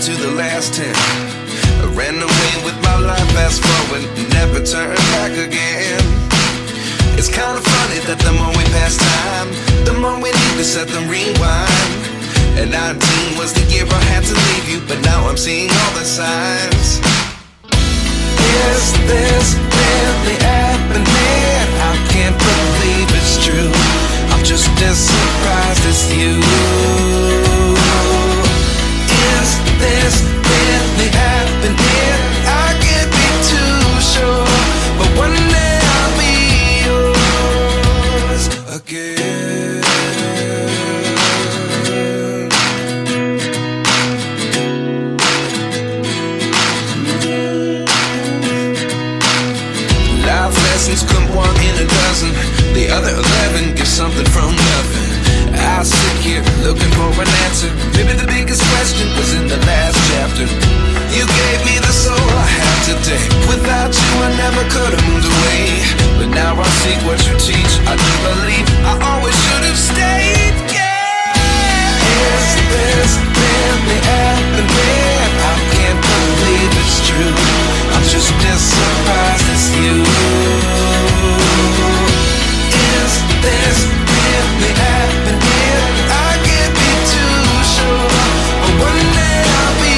to the last 10. I ran away with my life, fast forward, never turn back again. It's kinda funny that the more we pass time, the more we need to set the rewind. And 19 was the year I had to leave you, but now I'm seeing all the signs. Is this really happening? I can't believe it's true. I'm just as surprised as you. Is this really happening? I can't be too sure, but one day I'll be yours again. Life lessons come one in a dozen. The other 11 give something from nothing. I sit here looking for an answer. Maybe the biggest question was in the last chapter. You gave me the soul I have today. Without you I never could have moved away. But now I see what you teach. I do believe I always should have stayed. Yeah. Is this really happening? I can't believe it's true. I'm just as surprised as you. Is this really happening? I can't be too sure, but one day I'll be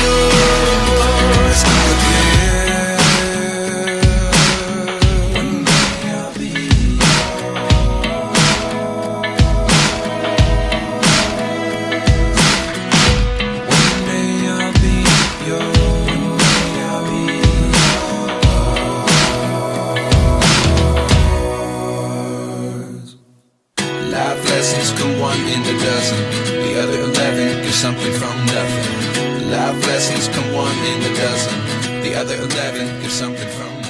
yours again. One day I'll be yours. One day I'll be yours. Life lessons come one in a dozen. The other 11 give something from nothing. Life lessons come one in a dozen. The other 11 give something from